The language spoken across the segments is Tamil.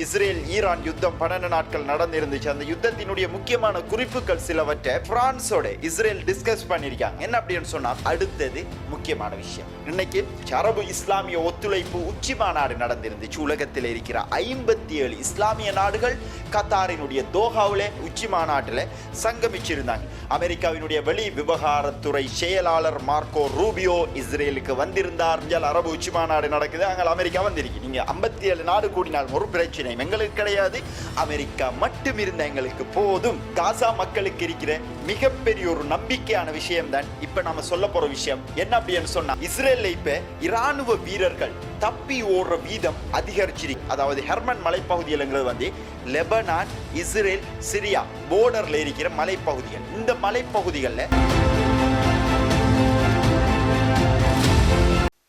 இஸ்ரேல் ஈரான் யுத்தம் 12 நாட்கள் நடந்திருந்துச்சு. அந்த யுத்தத்தினுடைய முக்கியமான குறிப்புகள் சிலவற்றை பிரான்ஸோட இஸ்ரேல் டிஸ்கஸ் பண்ணிருக்காங்க. என்ன அப்படின்னு சொன்னா, அடுத்தது முக்கியமான விஷயம். இன்னைக்கு அரபு இஸ்லாமிய ஒத்துழைப்பு உச்சி மாநாடு நடந்திருந்துச்சு. உலகத்தில் இருக்கிற 57 இஸ்லாமிய நாடுகள் கத்தாரினுடைய தோஹாவிலே உச்சி மாநாட்டில் சங்கமிச்சிருந்தாங்க. அமெரிக்காவினுடைய வெளி விவகாரத்துறை செயலாளர் மார்க்கோ ரூபியோ இஸ்ரேலுக்கு வந்திருந்தார். அரபு உச்சி மாநாடு நடக்குது, அங்கே அமெரிக்கா வந்திருக்கு. நீங்க 57 நாடு கூடினால் ஒரு பிரச்சனை எங்களுக்கு கிடையாது, அமெரிக்கா மட்டும் இருந்த எங்களுக்கு போதும். காசா மக்களுக்கு இருக்கிற மிகப்பெரிய ஒரு நம்பிக்கையான விஷயம் தான் இப்ப நாம சொல்ல போற விஷயம். என்ன அப்படின்னு சொன்னா, இஸ்ரேல்ல இப்ப இராணுவ வீரர்கள் தப்பி ஓடுற வீதம் அதிகரிச்சிருக்கு. அதாவது ஹெர்மன் மலைப்பகுதிகள் வந்து லெபனான், இஸ்ரேல், சிரியா போர்டர்ல இருக்கிற மலைப்பகுதிகள். இந்த மலைப்பகுதிகளில்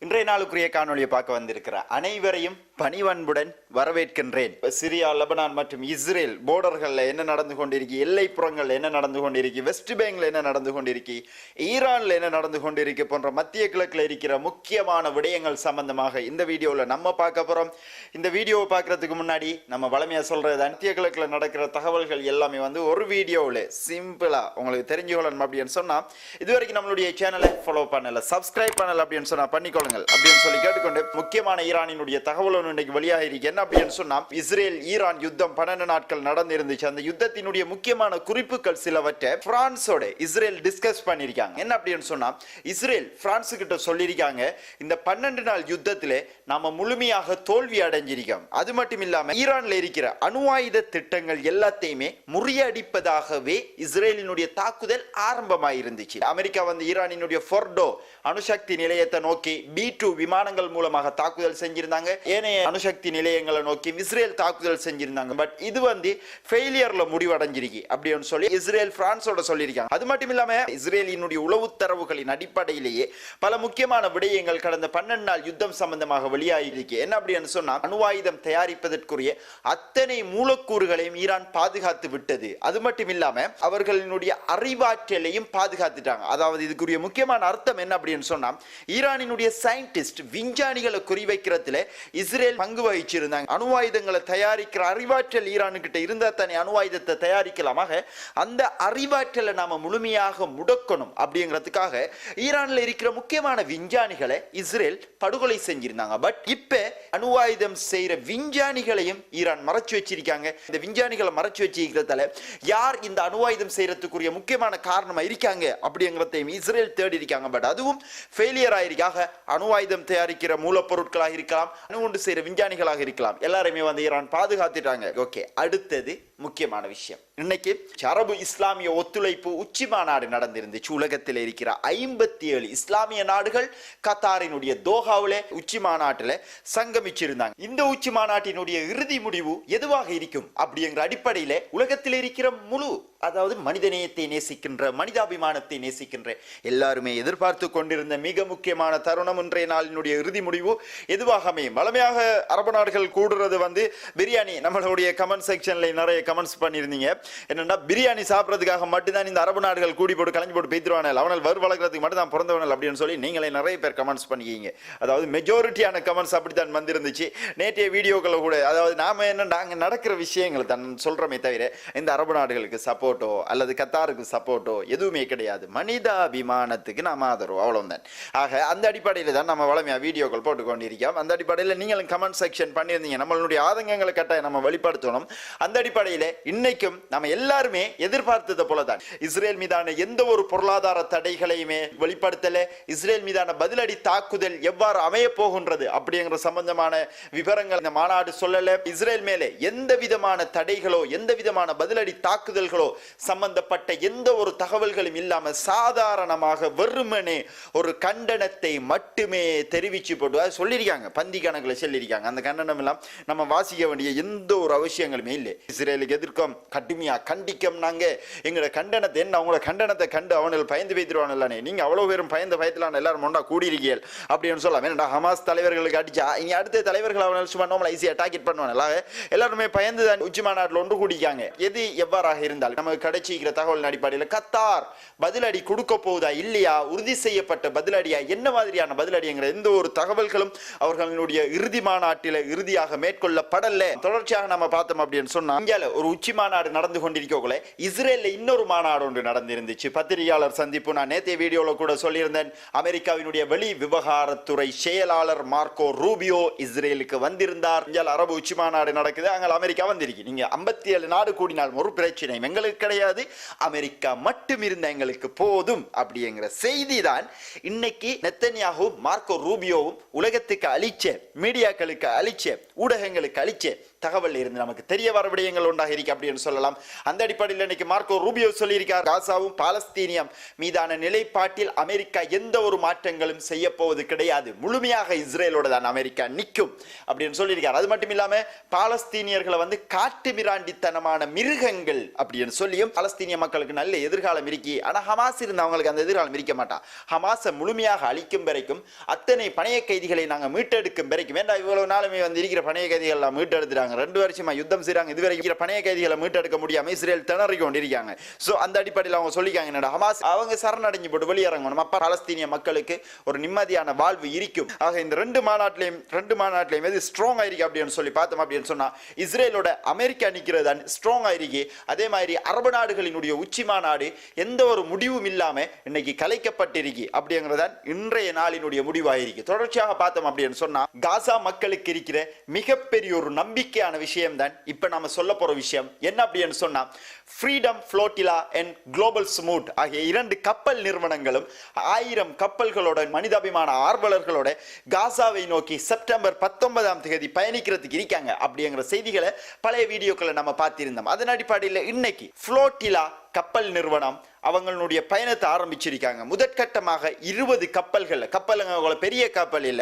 இன்றைய நாளுக்குரிய காணொலியை பார்க்க வந்திருக்கிற அனைவரையும் பணிவன்புடன் வரவேற்கின்றேன். சிரியா, லெபனான் மற்றும் இஸ்ரேல் போர்டர்கள் என்ன நடந்து கொண்டிருக்கு, எல்லைப்புறங்கள் என்ன நடந்து கொண்டிருக்கு, வெஸ்ட் பேங்க்ல என்ன நடந்து கொண்டிருக்கு, ஈரான்ல என்ன நடந்து கொண்டிருக்கு போன்ற மத்திய கிழக்குல இருக்கிற முக்கியமான விடயங்கள் சம்பந்தமாக இந்த வீடியோவில் நம்ம பார்க்க போறோம். இந்த வீடியோவை பார்க்கறதுக்கு முன்னாடி நம்ம வளமையா சொல்றது, மத்திய கிழக்குல நடக்கிற தகவல்கள் எல்லாமே வந்து ஒரு வீடியோவில் சிம்பிளா உங்களுக்கு தெரிஞ்சுக்கொள்ளணும் அப்படின்னு சொன்னா, இதுவரைக்கும் நம்மளுடைய சேனலை ஃபாலோ பண்ணல, சப்ஸ்கிரைப் பண்ணல அப்படின்னு சொன்னா பண்ணிக்கொள்ளுங்கள் அப்படின்னு சொல்லி கேட்டுக்கொண்டு, முக்கியமான ஈரானினுடைய தகவல் இன்னைக்கு வெளியாக இருக்கு. என்ன அப்படின்னு சொன்னா, இஸ்ரேல் ஈரான் யுத்தம் 12 நாட்கள் நடந்திருந்துச்சு. அந்த யுத்தத்தினுடைய முக்கியமான குறிப்புகள் சிலவற்றை பிரான்ஸோட இஸ்ரேல் டிஸ்கஸ் பண்ணிருக்காங்க. என்ன அப்படின்னு சொன்னா, இஸ்ரேல் பிரான்ஸ் கிட்ட சொல்லியிருக்காங்க, இந்த 12 நாள் யுத்தத்திலே நாம முழுமையாக தோல்வி அடைஞ்சிருக்கோம். அது மட்டும் இல்லாம ஈரான்ல இருக்கிற அணு ஆயுத திட்டங்கள் எல்லாத்தையுமே முறியடிப்பதாகவே இஸ்ரேலினுடைய தாக்குதல் ஆரம்பமாயிருந்துச்சு. அமெரிக்கா வந்து ஈரானினுடைய ஃபோர்டோ அணுசக்தி நிலையத்தை நோக்கி B-2 விமானங்கள் மூலமாக தாக்குதல் செஞ்சிருந்தாங்க. ஏனைய அணுசக்தி நிலையங்களை நோக்கி இஸ்ரேல் தாக்குதல் செஞ்சிருந்தாங்க. பட் இது வந்து ஃபெயிலியர்ல முடிவடைஞ்சிருக்கு அப்படின்னு சொல்லி இஸ்ரேல் பிரான்ஸோட சொல்லியிருக்காங்க. அது மட்டும் இல்லாம இஸ்ரேலினுடைய உளவு தரவுகளின் அடிப்படையிலேயே பல முக்கியமான விடயங்கள் கடந்த 12 நாள் யுத்தம் சம்பந்தமாக வெளியாகிருக்கு. என்ன அப்படின்னு சொன்னா, அணு ஆயுதம் தயாரிப்பதற்குரிய அத்தனை மூலக்கூறுகளையும் ஈரான் பாதுகாத்து விட்டது. அது மட்டும் இல்லாம அவர்களினுடைய அறிவாற்றலையும் பாதுகாத்துட்டாங்க. அதாவது இதுக்குரிய முக்கியமான அர்த்தம் என்ன அப்படின்னு சொன்னா, ஈரானினுடைய சயின்டிஸ்ட் விஞ்ஞானிகளை குறிவைக்கிறதுல இஸ்ரேல் பங்கு வகிச்சிருந்தாங்க. அணு ஆயுதங்களை தயாரிக்கிற அறிவாற்றல் ஈரானுக்கிட்ட இருந்தா தானே அணு ஆயுதத்தை தயாரிக்கலாமாக, அந்த அறிவாற்றலை நாம முழுமையாக முடக்கணும் அப்படிங்கிறதுக்காக ஈரான்ல இருக்கிற முக்கியமான விஞ்ஞானிகளை இஸ்ரேல் படுகொலை செஞ்சிருந்தாங்க. பட் இப்ப அணு ஆயுதம் செய்யற விஞ்ஞானிகளையும் ஈரான் மறைச்சு வச்சிருக்காங்க. இந்த விஞ்ஞானிகளை மறைச்சு வச்சிருக்கிறதால யார் இந்த அணு ஆயுதம் செய்யறதுக்குரிய முக்கியமான காரணமா இருக்காங்க அப்படிங்கிறதையும் இஸ்ரேல் தேடி இருக்காங்க. பட் அதுவும் ஃபெயிலியர் ஆயிருக்காக. அணு ஆயுதம் தயாரிக்கிற மூலப்பொருட்களாக இருக்கலாம், அணுகுண்டு செய்யற விஞ்ஞானிகளாக இருக்கலாம், எல்லாருமே வந்து ஈரான் பாதுகாத்துட்டாங்க. ஓகே, அடுத்தது முக்கியமான விஷயம். இன்னைக்கு அரபு இஸ்லாமிய ஒத்துழைப்பு உச்சி மாநாடு நடந்திருந்துச்சு. உலகத்தில் இருக்கிற 57 இஸ்லாமிய நாடுகள் கத்தாரினுடைய தோஹாவிலே உச்சி மாநாட்டில் சங்கமிச்சிருந்தாங்க. இந்த உச்சி மாநாட்டினுடைய இறுதி முடிவு எதுவாக இருக்கும் அப்படிங்கிற அடிப்படையில் உலகத்தில் இருக்கிற முழு, அதாவது மனிதநேயத்தை நேசிக்கின்ற, மனிதாபிமானத்தை நேசிக்கின்ற எல்லாருமே எதிர்பார்த்து கொண்டிருந்த மிக முக்கியமான தருணம் இன்றைய நாளினுடைய இறுதி முடிவு எதுவாக அமையும். வளமையாக அரபு நாடுகள் கூடுறது வந்து பிரியாணி. நம்மளுடைய கமெண்ட் செக்ஷன்ல நிறைய கமெண்ட்ஸ் பண்ணியிருந்தீங்க, என்னன்னா பிரியாணி சாப்பிட்றதுக்காக மட்டும்தான் இந்த அரபு நாடுகள் கூடி போட்டு கலைஞ்சு போட்டு பேத்துருவானல், அவனால் வரு வளர்க்கறதுக்கு மட்டும் தான் பிறந்தவனல் அப்படின்னு சொல்லி நீங்களே நிறைய பேர் கமெண்ட்ஸ் பண்ணிக்கிங்க. அதாவது மெஜாரிட்டியான கமெண்ட்ஸ் அப்படித்தான் வந்திருந்துச்சு நேற்றைய வீடியோக்களை கூட. அதாவது நாம என்ன, நாங்கள் நடக்கிற விஷயங்களை தான் சொல்றோமே தவிர இந்த அரபு நாடுகளுக்கு சப்போர்ட்டோ அல்லது கத்தாருக்கு சப்போர்ட்டோ எதுவுமே கிடையாது. மனிதாபிமானத்துக்கு நாம் ஆதரவு, அவ்வளவுதான். ஆக அந்த அடிப்படையில் தான் நம்ம வளமையா வீடியோக்கள் போட்டு கொண்டிருக்கோம். அந்த அடிப்படையில் நீங்களும் கமெண்ட் செக்ஷன் பண்ணியிருந்தீங்க, நம்மளுடைய ஆதங்கங்களை கட்டாயம் நம்ம வெளிப்படுத்தணும். அந்த அடிப்படையில் இன்னைக்கும் நம்ம எல்லாருமே எதிர்பார்த்தது போலதான் இஸ்ரேல் மீதான எந்த ஒரு பொருளாதார தடைகளையுமே வெளிப்படுத்தல. இஸ்ரேல் மீதான பதிலடி தாக்குதல் எவ்வாறு அமைய போகின்றது அப்படிங்கிற சம்பந்தமான விவரங்கள் இந்த மாநாடு சொல்லல. இஸ்ரேல் மேலே எந்த விதமான தடைகளோ எந்த விதமான பதிலடி தாக்குதல்களோ சம்பந்தப்பட்ட எந்த ஒரு தகவல்களும் இல்லாம சாதாரணமாக வெறுமனே ஒரு கண்டனத்தை மட்டுமே தெரிவிச்சு போட்டு சொல்லியிருக்காங்க. பந்தி கணக்கில் சொல்லியிருக்காங்க. அந்த கண்டனம் எல்லாம் நம்ம வாசிக்க வேண்டிய எந்த ஒரு அவசியங்களுமே இல்லை. இஸ்ரேலுக்கு எதிர்க்கும் கடுமையான வவுனியா கண்டிக்கும் நாங்க எங்களோட கண்டனத்தை என்ன அவங்களோட கண்டனத்தை கண்டு அவனுக்கு பயந்து வைத்திருவானே நீங்க அவ்வளவு பேரும் பயத்திலான எல்லாரும் ஒன்றா கூடியிருக்கீர்கள் அப்படின்னு சொல்லலாம். ஏன்னா ஹமாஸ் தலைவர்களுக்கு அடிச்சா இங்க அடுத்த தலைவர்கள் அவனை சும்மா நார்மலா ஈஸியா டார்கெட் பண்ணுவாங்க. எல்லாருமே பயந்து தான் உச்சி மாநாட்டில் ஒன்று கூடிக்காங்க. எது எவ்வாறாக இருந்தால் நமக்கு கிடைச்சிக்கிற தகவல் அடிப்படையில் கத்தார் பதிலடி கொடுக்க போவதா இல்லையா, உறுதி செய்யப்பட்ட பதிலடியா, என்ன மாதிரியான பதிலடிங்கிற எந்த ஒரு தகவல்களும் அவர்களுடைய இறுதி மாநாட்டில் இறுதியாக மேற்கொள்ளப்படல. தொடர்ச்சியாக நம்ம பார்த்தோம் அப்படின்னு சொன்னா இந்தியால ஒரு உச்சி மாநாடு நடந்து கொண்டிருக்கோங்களே, இஸ்ரேல்ல இன்னொரு மாநாடு ஒன்று நடந்திருந்துச்சு. பத்திரிகையாளர் சந்திப்பு நான் நேற்றைய வீடியோல கூட சொல்லியிருந்தேன். அமெரிக்காவினுடைய வெளி விவகாரத்துறை செயலாளர் மார்க்கோ ரூபியோ இஸ்ரேலுக்கு வந்திருந்தார். இந்தியால அரபு உச்சி மாநாடு நடக்குது, அங்க அமெரிக்கா வந்திருக்கு. நீங்க 57 நாடு கூடினால் ஒரு பிரச்சனை எங்களுக்கு கிடையாது, அமெரிக்கா மட்டும் இருந்த எங்களுக்கு போதும் அப்படிங்கிற செய்தி தான் இன்னைக்கு நெத்தன்யாஹூ மார்க்கோ ரூபியோவும் உலகத்துக்கு அளிச்ச, மீடியாக்களுக்கு அளிச்ச, ஊடகங்களுக்கு அளிச்ச தகவல் இருந்து நமக்கு தெரிய வர விடயங்கள் உண்டாக இருக்கு அப்படின்னு சொல்லலாம். அந்த அடிப்படையில் இன்னைக்கு மார்க்கோ ரூபியோ சொல்லியிருக்கார், காசாவும் பாலஸ்தீனியம் மீதான நிலைப்பாட்டில் அமெரிக்கா எந்த ஒரு மாற்றங்களும் செய்ய போவது கிடையாது, முழுமையாக இஸ்ரேலோட தான் அமெரிக்கா நிற்கும் அப்படின்னு சொல்லியிருக்கார். அது மட்டும் இல்லாம பாலஸ்தீனியர்களை வந்து காட்டு மிராண்டித்தனமான மிருகங்கள் அப்படின்னு சொல்லியும் பாலஸ்தீனிய மக்களுக்கு நல்ல எதிர்காலம் இருக்கு, ஆனா ஹமாஸ் இருந்தவங்களுக்கு அந்த எதிர்காலம் இருக்க மாட்டான். ஹமாஸை முழுமையாக அழிக்கும் வரைக்கும், அத்தனை பணைய கைதிகளை நாங்கள் மீட்டெடுக்கும் வரைக்கும், வேண்டாம் இவ்வளவு நாளுமே வந்து இருக்கிற பணைய கைதிகள் எல்லாம் மீட்டெடுத்துறாங்க, 2 வருஷமா யுத்தம் செய்றாங்க, இதுவரைக்கும் பணைய கைதிகளை மீட்டெடுக்க முடியாம இஸ்ரேல் திணறி கொண்டிருக்காங்க. சோ அந்த அடிப்படையில் அவங்க சொல்லிக்காங்க, என்னடா ஹமாஸ் அவங்க சரணடைஞ்சு போட்டு வெளியேறணும், அப்ப பாலஸ்தீனிய மக்களுக்கு ஒரு நிம்மதியான வாழ்வு இருக்கும். ஆக இந்த ரெண்டு மாநாட்டிலையும் எது ஸ்ட்ராங் ஆயிருக்கு அப்படின்னு சொல்லி பார்த்தோம் அப்படின்னு சொன்னா இஸ்ரேலோட அமெரிக்கா நிக்கிறது ஸ்ட்ராங் ஆயிருக்கு. அதே மாதிரி அரபு நாடுகளினுடைய உச்சி மாநாடு எந்த ஒரு முடிவும் இல்லாம இன்னைக்கு கலைக்கப்பட்டிருக்கு அப்படிங்கிறதான் இன்றைய நாளினுடைய முடிவாயிருக்கு. தொடர்ச்சியாக பார்த்தோம் அப்படின்னு சொன்னா காசா மக்களுக்கு இருக்கிற மிகப்பெரிய ஒரு நம்பிக்கையான விஷயம் தான் இப்ப நாம சொல்ல போற விஷயம் என்ன அப்படின்னு சொன்னா, freedom flotilla and global smooth ஆகிய 2 கப்பல் நிறுவனங்களும் 1000 கப்பல்களோட மனிதாபிமான ஆர்வலர்களோட காசாவை நோக்கி செப்டம்பர் 19ஆம் தேதி பயணிக்கிறதுக்கு இருக்காங்க அப்படிங்கிற செய்திகளை பழைய வீடியோக்களை நம்ம பார்த்திருந்தோம். அதன் அடிப்படையில் இன்னைக்கு ஃப்ளோட்டிலா கப்பல் நிறுவனம் அவங்களுடைய பயணத்தை ஆரம்பிச்சிருக்காங்க. முதற்கட்டமாக 20 கப்பல்கள், பெரிய கப்பல் இல்ல,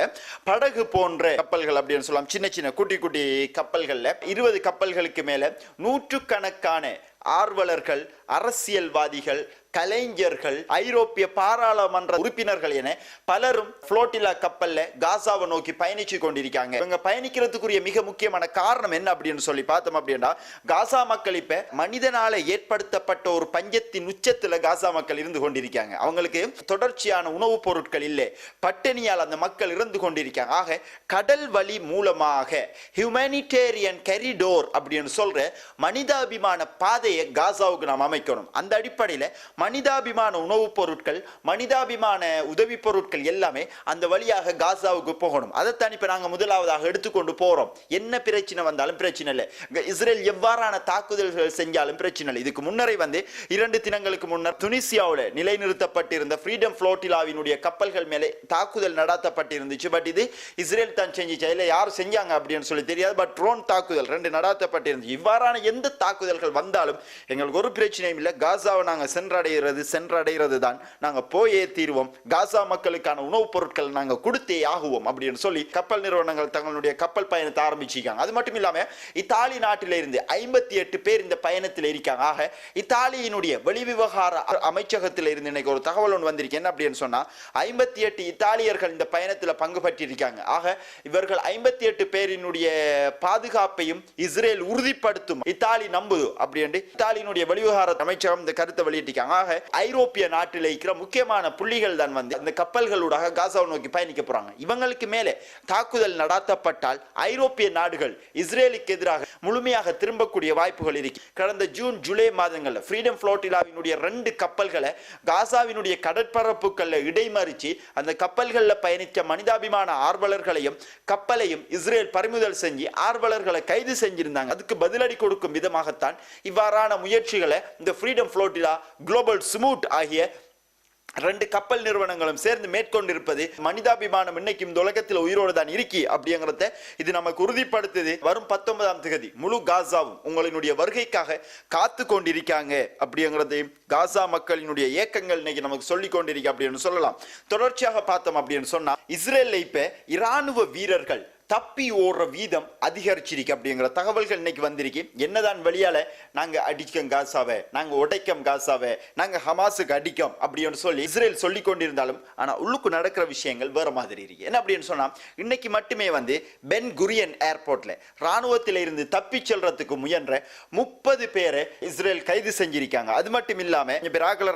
படகு போன்ற கப்பல்கள் அப்படின்னு சொல்லலாம், சின்ன சின்ன குட்டி குட்டி கப்பல்கள்ல 20 கப்பல்களுக்கு மேல நூற்றுக்கணக்கான ஆர்வலர்கள், அரசியல்வாதிகள், கலைஞர்கள், ஐரோப்பிய பாராளுமன்ற உறுப்பினர்கள் என பலரும் ஃப்ளோட்டிலா கப்பல்ல காசாவை நோக்கி பயணிச்சு கொண்டிருக்காங்க. இவங்க பயணிக்கிறதுக்குரிய மிக முக்கியமான காரணம் என்ன அப்படின்னு சொல்லி பார்த்தோம் அப்படின்னா, காசா மக்கள் இப்ப மனிதனால ஏற்படுத்தப்பட்ட ஒரு பஞ்சத்தின் உச்சத்துல காசா மக்கள் இருந்து கொண்டிருக்காங்க. அவங்களுக்கு தொடர்ச்சியான உணவுப் பொருட்கள் இல்லை, பட்டினியால் அந்த மக்கள் இருந்து கொண்டிருக்காங்க. ஆக கடல் வழி மூலமாக ஹியூமனிடேரியன் கரிடோர் அப்படின்னு சொல்ற மனிதாபிமான பாதையை காசாவுக்கு நாம் அமைக்கணும். அந்த அடிப்படையில் மனிதாபிமான உணவுப் பொருட்கள், மனிதாபிமான உதவி பொருட்கள் எல்லாமே அந்த வழியாக காசாவுக்கு போகணும். அதைத்தான் இப்ப நாங்க முதலாவதாக எடுத்துக்கொண்டு போறோம். என்ன பிரச்சனை வந்தாலும் பிரச்சனை இல்லை, இஸ்ரேல் எவ்வாறான தாக்குதல்கள் செஞ்சாலும் பிரச்சனை இல்லை. இதுக்கு முன்னரே வந்து 2 தினங்களுக்கு முன்னர் துனிசியாவில் நிலைநிறுத்தப்பட்டிருந்த ஃப்ரீடம் ஃப்ளோட்டிலாவினுடைய கப்பல்கள் மேலே தாக்குதல் நடத்தப்பட்டிருந்துச்சு. பட் இது இஸ்ரேல் தான் செஞ்சிச்சா இல்லை யார் செஞ்சாங்க அப்படின்னு சொல்லி தெரியாது. பட் ட்ரோன் தாக்குதல் 2 நடத்தப்பட்டிருந்துச்சு. இவ்வாறான எந்த தாக்குதல்கள் வந்தாலும் எங்களுக்கு ஒரு பிரச்சனையும் இல்லை, காசாவை நாங்கள் சென்றடைகிறது தான், நாங்க போயே தீர்வோம், காசா மக்களுக்கான உணவுப் பொருட்கள் நாங்க கொடுத்தே ஆகுவோம் அப்படின்னு சொல்லி கப்பல் நிறுவனங்கள் தங்களுடைய கப்பல் பயணத்தை ஆரம்பிச்சிருக்காங்க. அது மட்டும் இல்லாம இத்தாலி நாட்டில இருந்து 58 பேர் இந்த பயணத்தில் இருக்காங்க. ஆக இத்தாலியினுடைய வெளிவிவகார அமைச்சகத்தில் இருந்து இன்னைக்கு ஒரு தகவல் ஒன்று வந்திருக்கு. என்ன அப்படின்னு சொன்னா 58 இத்தாலியர்கள் இந்த பயணத்தில் பங்கு பெற்றிருக்காங்க. ஆக இவர்கள் 58 பேரினுடைய பாதுகாப்பையும் இஸ்ரேல் உறுதிப்படுத்தும் இத்தாலி நம்புது அப்படின்னு இத்தாலியினுடைய வெளிவிவகார அமைச்சகம் இந்த கருத்தை வெளியிட்டிருக்காங்க. ஆக ஐரோப்பிய நாட்டில் இருக்கிற முக்கியமான புள்ளிகள் தான் வந்து இந்த கப்பல்களூடாக காசாவை நோக்கி பயணிக்க போறாங்க. இவங்களுக்கு மேலே தாக்குதல் நடத்தப்பட்டால் ஐரோப்பிய நாடுகள் இஸ்ரேலுக்கு எதிராக முழுமையாக திரும்பக்கூடிய வாய்ப்புகள் இருக்கு. கடந்த ஜூன் ஜூலை மாதங்கள்ல ஃப்ரீடம் ஃப்ளோட்டிலாவினுடைய 2 கப்பல்களை காசாவினுடைய கடற்பரப்புகள்ல இடைமறிச்சு அந்த கப்பல்கள்ல பயணித்த மனிதாபிமான ஆர்வலர்களையும் கப்பலையும் இஸ்ரேல் பறிமுதல் செஞ்சு ஆர்வலர்களை கைது செஞ்சிருந்தாங்க. அதுக்கு பதிலடி கொடுக்கும் விதமாகத்தான் இவ்வாறான முயற்சிகளை இந்த ஃப்ரீடம் ஃப்ளோட்டிலா, குளோபல் ஸ்மூத் ஆகிய 2 கப்பல் நிறுவனங்களும் சேர்ந்து மேற்கொண்டிருப்பது மனிதாபிமானம் இன்னைக்கு இந்த உலகத்தில் உயிரோடு தான் இருக்கி அப்படிங்கிறத இது நமக்கு உறுதிப்படுத்துது. வரும் 19ஆம் தேதி முழு காசாவும் உங்களினுடைய வருகைக்காக காத்து கொண்டிருக்காங்க அப்படிங்கிறதையும் காசா மக்களினுடைய இயக்கங்கள் இன்னைக்கு நமக்கு சொல்லிக் கொண்டிருக்க அப்படின்னு சொல்லலாம். தொடர்ச்சியாக பார்த்தோம் அப்படின்னு சொன்னா இஸ்ரேல்ல இப்ப இராணுவ வீரர்கள் தப்பி ஓடுற வீதம் அதிகரிச்சிருக்கு அப்படிங்கிற தகவல்கள் இன்னைக்கு வந்திருக்கு. என்னதான் வெளியால நாங்க அடிக்கோம் காசாவை, நாங்க உடைக்கோம் காசாவை, நாங்க ஹமாஸுக்கு அடிக்கோம் அப்படின்னு சொல்லி இஸ்ரேல் சொல்லி கொண்டிருந்தாலும் ஆனா உள்ளுக்கு நடக்கிற விஷயங்கள் வேற மாதிரி இருக்கு. என்ன அப்படின்னு சொன்னா இன்னைக்கு மட்டுமே பென் குரியன் ஏர்போர்ட்ல ராணுவத்தில இருந்து தப்பி செல்றதுக்கு முயன்ற 30 பேரை இஸ்ரேல் கைது செஞ்சிருக்காங்க. அது மட்டும் இல்லாம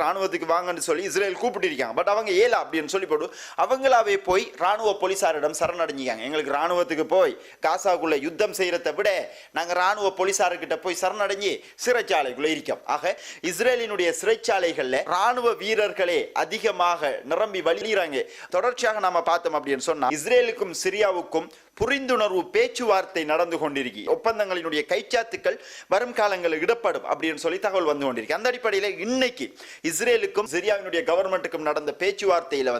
ராணுவத்துக்கு வாங்கன்னு சொல்லி இஸ்ரேல் கூப்பிட்டு இருக்காங்க. பட் அவங்க ஏலா அப்படின்னு சொல்லி போட்டு அவங்களாவே போய் ராணுவ போலீசாரிடம் சரணடைஞ்சாங்க. எங்களுக்கு ராணுவத்துக்கு போய் காசாக்குள்ள யுத்தம் செய்யறதை விட நாங்க ராணுவ போலீசார்கிட்ட போய் சரணடைஞ்சு சிறைச்சாலைக்குள்ள இருக்கோம். ஆக இஸ்ரேலினுடைய சிறைச்சாலைகள்ல ராணுவ வீரர்களே அதிகமாக நிரம்பி வழிகிறாங்க. தொடர்ச்சியாக நாம பார்த்தோம் அப்படின்னு சொன்னா இஸ்ரேலுக்கும் சிரியாவுக்கும் புரிந்துணர்வு பேச்சுவார்த்தை நடந்து கொண்டிருக்கு. ஒப்பந்தங்களினுடைய கைச்சாத்துக்கள் வரும் காலங்களில் இடப்படும் அப்படின்னு சொல்லி தகவல் வந்து கொண்டிருக்கு. அந்த அடிப்படையில் இன்னைக்கு இஸ்ரேலுக்கும் சிரியாவினுடைய கவர்மெண்ட்டுக்கும் நடந்த பேச்சுவார்த்தையில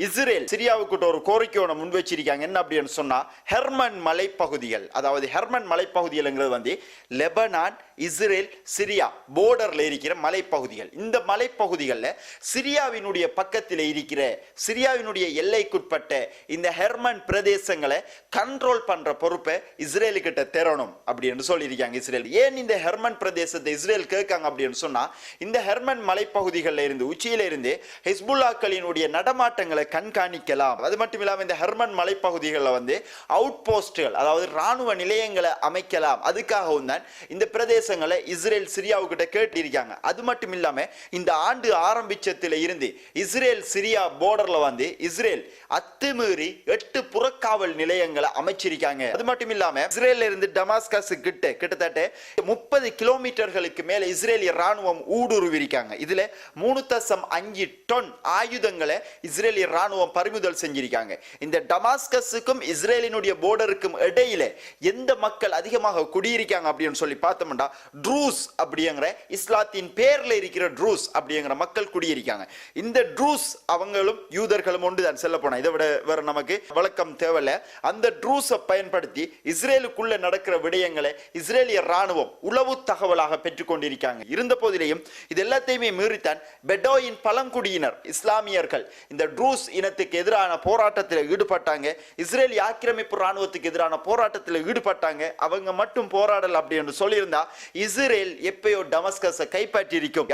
இஸ்ரேல் சிரியாவுக்கு ஒரு கோரிக்கையோட முன் வச்சிருக்காங்க. என்ன அப்படின்னு சொன்னா ஹெர்மன் மலைப்பகுதிகள், அதாவது ஹெர்மன் மலைப்பகுதிகள் லெபனான் இஸ்ரேல் சிரியா போர்டர்ல இருக்கிற மலைப்பகுதிகள். இந்த மலைப்பகுதிகளில் சிரியாவினுடைய பக்கத்தில் இருக்கிற சிரியாவினுடைய எல்லைக்குட்பட்ட இந்த ஹெர்மன் பிரதேசங்களை கண்ட்ரோல் பண்ற பொறுப்பை இஸ்ரேலு கிட்ட தரணும் அப்படின்னு சொல்லியிருக்காங்க இஸ்ரேல். ஏன் இந்த ஹெர்மன் பிரதேசத்தை இஸ்ரேல் கேட்காங்க அப்படின்னு சொன்னா இந்த ஹெர்மன் மலைப்பகுதிகளில் இருந்து உச்சியில இருந்து ஹிஸ்புல்லாக்களினுடைய நடமாட்டங்களை கண்காணிக்கலாம். அது மட்டும் இல்லாம இந்த ஹெர்மன் மலைப்பகுதிகளில் அவுட் போஸ்ட்கள், அதாவது ராணுவ நிலையங்களை அமைக்கலாம். அதுக்காகவும் தான் இந்த பிரதேசங்களை இஸ்ரேல் சிரியாவுக்கிட்ட கேட்டிருக்காங்க. அது மட்டும் இல்லாம இந்த ஆண்டு ஆரம்பிச்சத்துல இருந்து இஸ்ரேல் சிரியா போர்டர்ல இஸ்ரேல் அத்துமீறி 8 புறக்காவல் நிலையங்களை அமைச்சிருக்காங்க. அது மட்டும் இல்லாம இஸ்ரேல்ல இருந்து டமாஸ்கஸ் கிட்டத்தட்ட 30 கிலோமீட்டர்களுக்கு மேல இஸ்ரேலிய ராணுவம் ஊடுருவிருக்காங்க. இதுல 3.5 டன் ஆயுதங்களை இஸ்ரேலிய ராணுவம் பறிமுதல் செஞ்சிருக்காங்க. இந்த டமாஸ்கஸுக்கும் இஸ்ரேலினுடைய போர்டருக்கும் இடையில எந்த மக்கள் அதிகமாக குடியிருக்காங்க அப்படின்னு சொல்லி பார்த்தோம்னா ட்ரூஸ் அப்படிங்கிற இஸ்லாத்தின் பேர்ல இருக்கிற ட்ரூஸ் அப்படிங்கிற மக்கள் குடியிருக்காங்க. இந்த ட்ரூஸ் அவங்களும் யூதர்களும் ஒன்றுதான் செல்ல போனா இதை விட வேற நமக்கு வழக்கம் தேவையில்ல. அந்த ட்ரூஸை பயன்படுத்தி இஸ்ரேலுக்குள்ள நடக்கிற விடயங்களை இஸ்ரேலிய ராணுவம் உளவு தகவலாக பெற்றுக் கொண்டிருக்காங்க. இருந்த போதிலேயும் இது எல்லாத்தையுமே மீறித்தான் பெடோயின் பழங்குடியினர் இஸ்லாமியர்கள் இந்த ட்ரூஸ் இனத்துக்கு எதிரான போராட்டத்தில் ஈடுபட்டாங்க. இஸ்ரேலிய ஆக்கிரமிப்பு ராணுவத்துக்கு எதிரான போராட்டத்தில் ஈடுபட்டாங்க. அவங்க மட்டும் போராடல் அப்படி என்று சொல்லியிருந்தா இஸ்ரேல் எப்பயோ டமஸ்கஸை கைப்பற்றி இருக்கும்.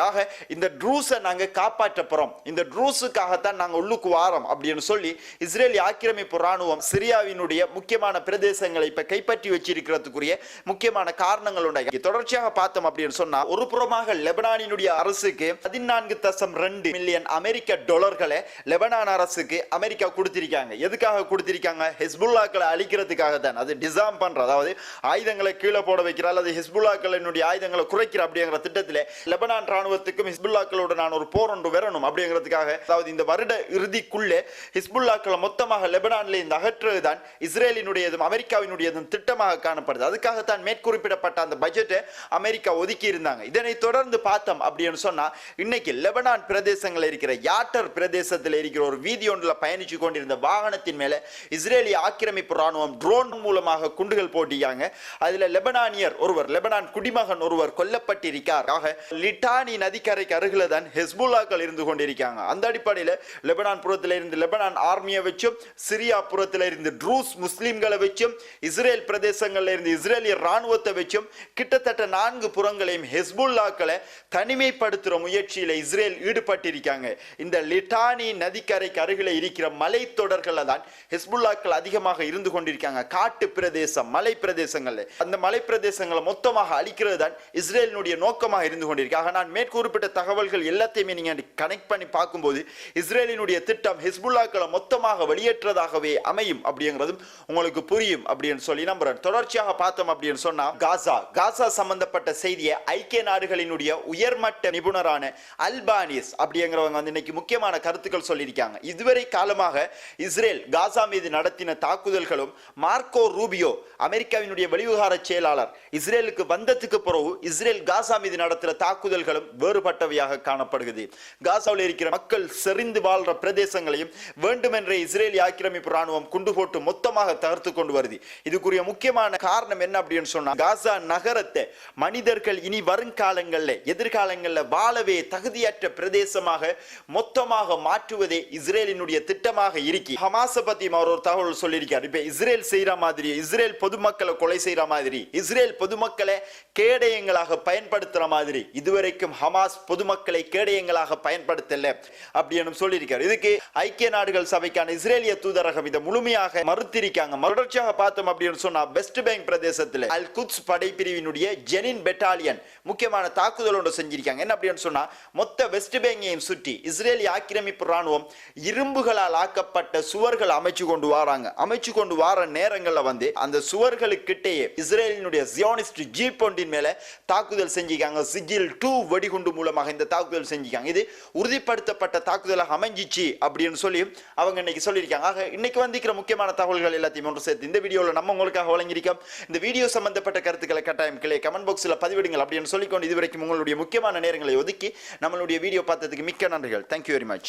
இந்த ட்ரூஸை நாங்க காப்பாற்ற போறோம், இந்த ட்ரூஸுக்காகத்தான் நாங்க உள்ளுக்கு வாரோம் அப்படின்னு சொல்லி இஸ்ரேலிய ஆக்கிரமிப்பு ராணுவம் சிரியாவினுடைய முக்கியமான பிரதேசங்களை இப்ப கைப்பற்றி வச்சிருக்கிறதுக்குரிய முக்கியமான காரணங்கள் உண்டு. தொடர்ச்சியாக பார்த்தோம் அப்படின்னு சொன்னா ஒரு புறமாக லெபனானினுடைய அரசுக்கு 14.2 மில்லியன் அமெரிக்க டாலர்களை லெபனான் அரசுக்கு அமெரிக்கா கொடுத்திருக்காங்க. எதுக்காக கொடுத்திருக்காங்க? ஹிஸ்புல்லாக்களை அழிக்கிறதுக்காக தான். அது டிசாம் பண்ற, அதாவது ஆயுதங்களை கீழே போட வைக்கிற அல்லது ஹிஸ்புல்லாக்களினுடைய ஆயுதங்களை குறைக்கிற அப்படிங்கிற திட்டத்தில் லெபனான் ராணுவத்துக்கும் ஹிஸ்புல்லாக்களோட நான் ஒரு போர் ஒன்று வரணும் அப்படிங்கிறதுக்காக, அதாவது இந்த வருட இறுதிக்குள்ளே ஹிஸ்புல்லாக்களை மொத்தமாக லெபனான்ல இந்த அகற்றுவதுதான் இஸ்ரேலினுடையதும் அமெரிக்காவினுடையதும் திட்டமாக காணப்படுது. அதுக்காகத்தான் மேற்குறிப்பிடப்பட்ட அந்த பட்ஜெட்டை அமெரிக்கா ஒதுக்கி இருந்தாங்க. இதனை தொடர்ந்து பார்த்தோம் அப்படின்னு சொன்னா இன்னைக்கு லெபனான் பிரதேசங்களில் இருக்கிற யாட்டர் பிரதேசத்தில் இருக்கிற ஒரு வீதி ஒன்றில் பயணிச்சு கொண்டிருந்த வாகனத்தின் மேல இஸ்ரேலிய ஆக்கிரமிப்பு ராணுவம் ட்ரோன் மூலமாக குண்டுகள் போட்டியாங்க. அதுல லெபனானியர் ஒருவர், லெபனான் குடிமகன் ஒருவர் கொல்லப்பட்டிருக்கார். ஆக லிட்டானி நதிக்கரைக்கு அருகில தான் ஹெஸ்புல்லாக்கள் இருந்து கொண்டிருக்காங்க. அந்த அடிப்படையில் லெபனான் புறத்தில் இருந்து லெபனான் ஆர்மியை வச்சும் சிரியா புறத்தில் இருந்து ட்ரூஸ் முஸ்லிம்களை வச்சும் இஸ்ரேல் பிரதேசங்களில் இருந்து இஸ்ரேலிய ராணுவத்தை வச்சும் கிட்டத்தட்ட 4 புறங்களையும் ஹெஸ்புல்லாக்களை தனிமைப்படுத்துற முயற்சியில இஸ்ரேல் ஈடுபட்டிருக்காங்க. இந்த லிட்டானி நதிக்கரைக்கு அருகில இருக்கிற மலை தொடர்கள்ல தான் ஹெஸ்புல்லாக்கள் அதிகமாக இருந்து கொண்டிருக்காங்க. காட்டு பிரதேசம், மலை பிரதேசங்கள்ல அந்த மலை பிரதேசங்களை மொத்தமாக அழிக்கிறது தான் இஸ்ரேலினுடைய நோக்கமாக இருந்து கொண்டிருக்காங்க. நான் மேற்கூறப்பட்ட தகவல்கள் எல்லாத்தையுமே நீங்க கனெக்ட் பண்ணி பார்க்கும்போது இஸ்ரேலினுடைய திட்டம் ஹெஸ்புல்லாக்களை மொத்தமாக வெளியேற்றதாகவே அமையும் அப்படிங்கிறதும் உங்களுக்கு புரியும் அப்படின்னு சொல்லி நம்புறேன். தொடர்ச்சியாக பார்த்தோம் அப்படின்னு சொன்னா காசா சம்பந்தப்பட்ட செய்தியை ஐக்கிய நாடுகளினுடைய உயர்மட்ட நிபுணரான அல்பானிஸ் அப்படிங்கிறவங்க இன்னைக்கு முக்கியமான கருத்துக்கள் சொல்லியிருக்காங்க. இதுவரை காலமாக இஸ்ரேல் காசா மீது நடத்தின தாக்குதல்களும் மார்க்கோ ரூபியோ அமெரிக்காவினுடைய வெளிவிவகார செயலாளர் இஸ்ரேலுக்கு வந்ததுக்கு பிறகு இஸ்ரேல் காசா மீது நடத்துகிற தாக்குதல்களும் வேறுபட்டவையாக காணப்படுகிறது. காசாவில் இருக்கிற மக்கள் செறிந்து வாழ்ற பிரதேசங்களையும் வேண்டுமென்றே இஸ்ரேலிய ஆக்கிரமிப்பு ராணுவம் குண்டு போட்டு மொத்தமாக வேகமாக தகர்த்து கொண்டு வருது. இதுக்குரிய முக்கியமான காரணம் என்ன அப்படின்னு சொன்னா, காசா நகரத்தை மனிதர்கள் இனி வருங்காலங்களில் எதிர்காலங்களில் வாழவே தகுதியற்ற பிரதேசமாக மொத்தமாக மாற்றுவதே இஸ்ரேலினுடைய திட்டமாக இருக்கு. ஹமாஸை பத்தி அவர் ஒரு தகவல் சொல்லியிருக்கார். இப்ப இஸ்ரேல் செய்யற மாதிரி, இஸ்ரேல் பொதுமக்களை கொலை செய்யற மாதிரி, இஸ்ரேல் பொதுமக்களை கேடயங்களாக பயன்படுத்துற மாதிரி இதுவரைக்கும் ஹமாஸ் பொதுமக்களை கேடயங்களாக பயன்படுத்தல அப்படின்னு சொல்லியிருக்கார். இதுக்கு ஐக்கிய நாடுகள் சபைக்கான இஸ்ரேலிய தூதரகம் இதை முழுமையாக மறுத்திருக்காங்க. தொடர்ச்சியாக பார்த்தோம் அப்படின்னு சொன்னா, வெஸ்ட் பேங்க் பிரதேசத்தில் அல் குத்ஸ் படைப்பிரிவினுடைய ஜெனின் பெட்டாலியன் முக்கியமான தாக்குதல் ஒன்று செஞ்சிருக்காங்க. என்ன அப்படின்னு சொன்னா, மொத்த வெஸ்ட் பேங்கையும் சுற்றி இஸ்ரேலிய ஆக்கிரமிப்பு ராணுவம் இரும்புகளால் ஆக்கப்பட்ட சுவர்கள் அமைச்சு கொண்டு வார நேரங்களில் வந்து அந்த சுவர்களுக்கிட்டேயே இஸ்ரேலினுடைய ஜியோனிஸ்ட் ஜீப் ஒன்றின் மேல தாக்குதல் செஞ்சிருக்காங்க. சிகில் 2 வெடிகுண்டு மூலமாக இந்த தாக்குதல் செஞ்சிருக்காங்க. இது உறுதிப்படுத்தப்பட்ட தாக்குதலாக அமைஞ்சிச்சு அப்படின்னு சொல்லி அவங்க இன்னைக்கு சொல்லியிருக்காங்க. ஆக இன்னைக்கு வந்திருக்கிற முக்கியமான தகவல்கள் எல்லாத்தையும் ஒன்று சேர்த்து இந்த வீடியோவில் நம்ம உங்களுக்காக வழங்கியிருக்கோம். இந்த வீடியோ சம்பந்தப்பட்ட கருத்துக்களை கட்டாயம் கீழே கமெண்ட் பாக்ஸில் பதிவிடுங்கள் அப்படின்னு சொல்லிக்கொண்டு இதுவரைக்கும் உங்களுடைய முக்கியமான நேரங்களை ஒதுக்கி நம்மளுடைய வீடியோ பார்த்ததுக்கு மிக்க நன்றிகள். Thank you very much.